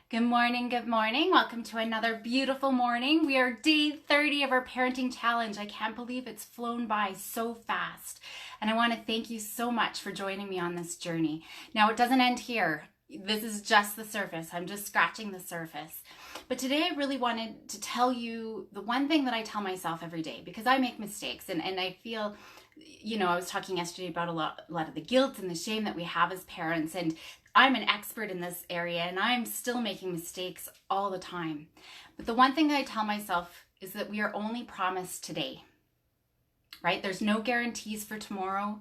Good morning, good morning. Welcome to another beautiful morning. We are day 30 of our parenting challenge. I can't believe it's flown by so fast. And I want to thank you so much for joining me on this journey. Now, it doesn't end here. This is just the surface. I'm just scratching the surface. But today I really wanted to tell you the one thing that I tell myself every day, because I make mistakes and I feel, I was talking yesterday about a lot of the guilt and the shame that we have as parents, and I'm an expert in this area and I'm still making mistakes all the time. But the one thing that I tell myself is that we are only promised today, right? There's no guarantees for tomorrow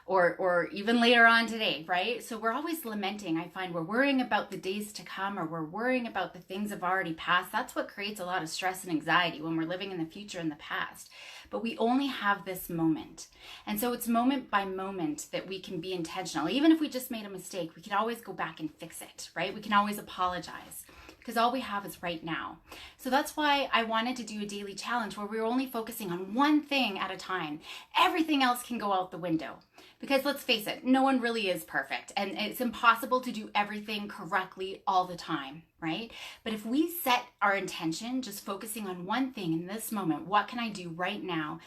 or even later on today, right? So we're always lamenting. I find we're worrying about the days to come, or we're worrying about the things that have already passed. That's what creates a lot of stress and anxiety when we're living in the future and the past. But we only have this moment. And so it's moment by moment that we can be intentional. Even if we just made a mistake, we can always go back and fix it, right? We can always apologize, because all we have is right now. So that's why I wanted to do a daily challenge where we were only focusing on one thing at a time. Everything else can go out the window. Because let's face it, no one really is perfect, and it's impossible to do everything correctly all the time, right? But if we set our intention, just focusing on one thing in this moment, what can I do right now?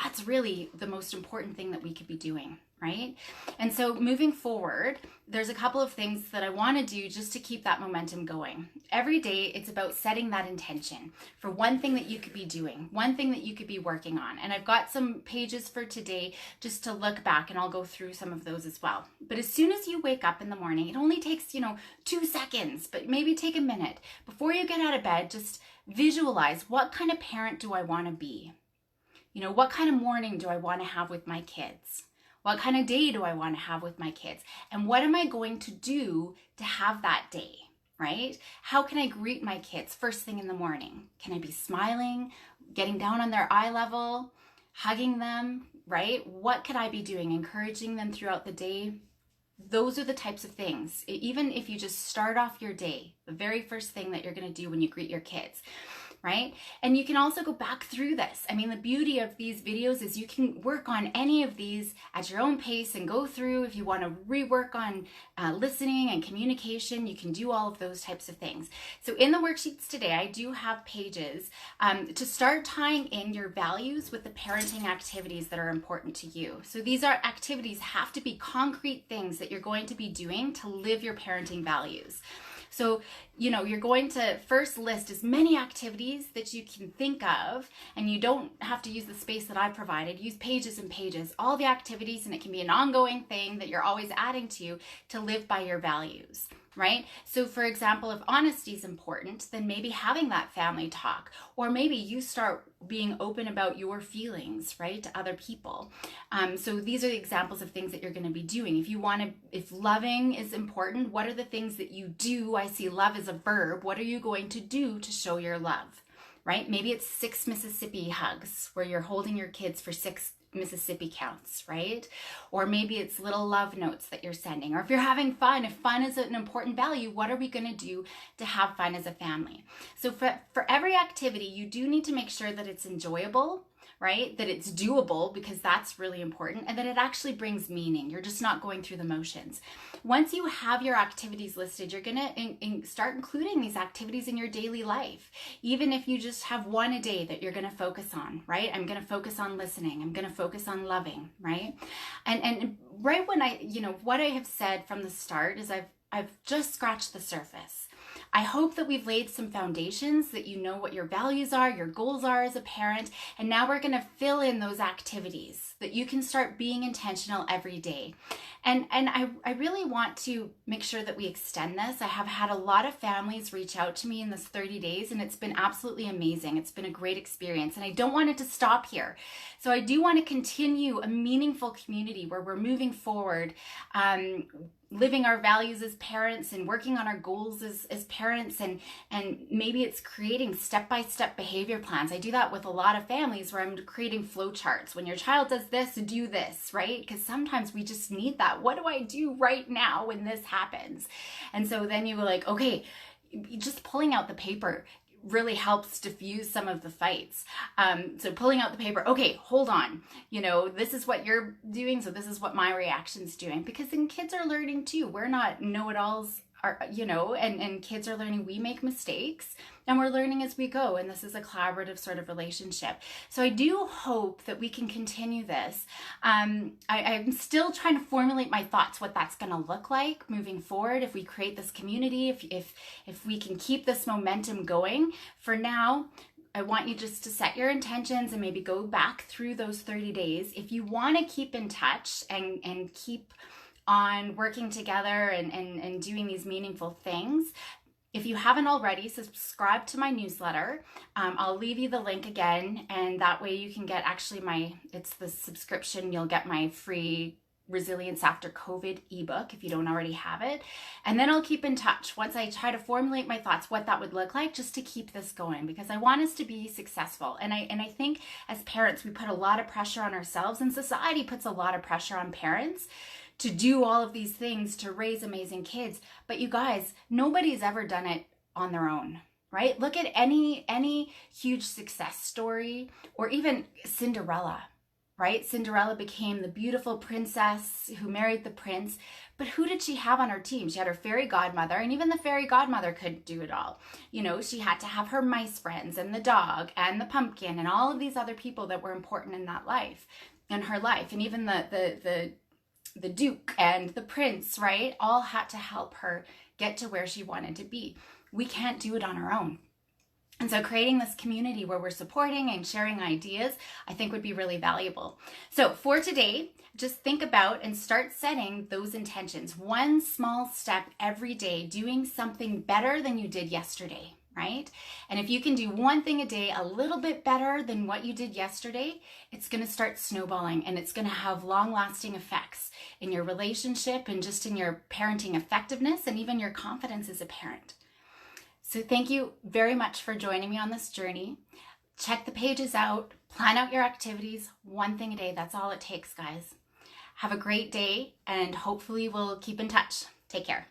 That's really the most important thing that we could be doing, right? And so moving forward, there's a couple of things that I want to do just to keep that momentum going. Every day, it's about setting that intention for one thing that you could be doing, one thing that you could be working on. And I've got some pages for today just to look back, and I'll go through some of those as well. But as soon as you wake up in the morning, it only takes, 2 seconds, but maybe take a minute. Before you get out of bed, just visualize, what kind of parent do I want to be? What kind of morning do I want to have with my kids? What kind of day do I want to have with my kids? And what am I going to do to have that day, right? How can I greet my kids first thing in the morning? Can I be smiling, getting down on their eye level, hugging them, right? What could I be doing? Encouraging them throughout the day? Those are the types of things. Even if you just start off your day, the very first thing that you're going to do when you greet your kids, right? And you can also go back through this. I mean, the beauty of these videos is you can work on any of these at your own pace and go through. If you want to rework on listening and communication, you can do all of those types of things. So in the worksheets today, I do have pages to start tying in your values with the parenting activities that are important to you. So these are activities, have to be concrete things that you're going to be doing to live your parenting values. So, you're going to first list as many activities that you can think of, and you don't have to use the space that I provided. Use pages and pages, all the activities, and it can be an ongoing thing that you're always adding to live by your values, right? So for example, if honesty is important, then maybe having that family talk, or maybe you start being open about your feelings, right, to other people. So these are the examples of things that you're going to be doing. If loving is important, what are the things that you do? I see love as a verb. What are you going to do to show your love, right? Maybe it's 6 Mississippi hugs, where you're holding your kids for 6 Mississippi counts, right? Or maybe it's little love notes that you're sending. Or if you're having fun, if fun is an important value, what are we going to do to have fun as a family? So for every activity, you do need to make sure that it's enjoyable, right? That it's doable, because that's really important, and that it actually brings meaning. You're just not going through the motions. Once you have your activities listed, you're going to start including these activities in your daily life. Even if you just have one a day that you're going to focus on, right? I'm going to focus on listening. I'm going to focus on loving, right? And right when what I have said from the start is I've just scratched the surface. I hope that we've laid some foundations, that you know what your values are, your goals are as a parent, and now we're going to fill in those activities that you can start being intentional every day. And I really want to make sure that we extend this. I have had a lot of families reach out to me in this 30 days, and it's been absolutely amazing. It's been a great experience, and I don't want it to stop here. So I do want to continue a meaningful community where we're moving forward, living our values as parents and working on our goals as parents, and maybe it's creating step-by-step behavior plans. I do that with a lot of families where I'm creating flow charts. When your child does this, do this, right? Because sometimes we just need that. What do I do right now when this happens? And so then you were like, okay, just pulling out the paper really helps diffuse some of the fights. So pulling out the paper, okay, hold on, this is what you're doing, so this is what my reaction's doing, because then kids are learning too. We're not know-it-alls are, and kids are learning. We make mistakes and we're learning as we go. And this is a collaborative sort of relationship. So I do hope that we can continue this. I'm still trying to formulate my thoughts, what that's going to look like moving forward. If we create this community, if we can keep this momentum going. For now, I want you just to set your intentions and maybe go back through those 30 days. If you want to keep in touch and keep on working together and doing these meaningful things, if you haven't already, subscribe to my newsletter. I'll leave you the link again, and that way you can get it's the subscription. You'll get my free Resilience After COVID ebook if you don't already have it. And then I'll keep in touch once I try to formulate my thoughts, what that would look like, just to keep this going, because I want us to be successful. And I think as parents, we put a lot of pressure on ourselves, and society puts a lot of pressure on parents to do all of these things to raise amazing kids. But you guys, nobody's ever done it on their own, right? Look at any huge success story, or even Cinderella, right? Cinderella became the beautiful princess who married the prince, but who did she have on her team? She had her fairy godmother, and even the fairy godmother couldn't do it all. She had to have her mice friends and the dog and the pumpkin and all of these other people that were important in that life, in her life. And even the Duke and the Prince, right? All had to help her get to where she wanted to be. We can't do it on our own. And so creating this community where we're supporting and sharing ideas, I think would be really valuable. So for today, just think about and start setting those intentions. One small step every day, doing something better than you did yesterday, right? And if you can do one thing a day a little bit better than what you did yesterday, it's going to start snowballing, and it's going to have long-lasting effects in your relationship and just in your parenting effectiveness and even your confidence as a parent. So thank you very much for joining me on this journey. Check the pages out, plan out your activities, one thing a day. That's all it takes, guys. Have a great day, and hopefully we'll keep in touch. Take care.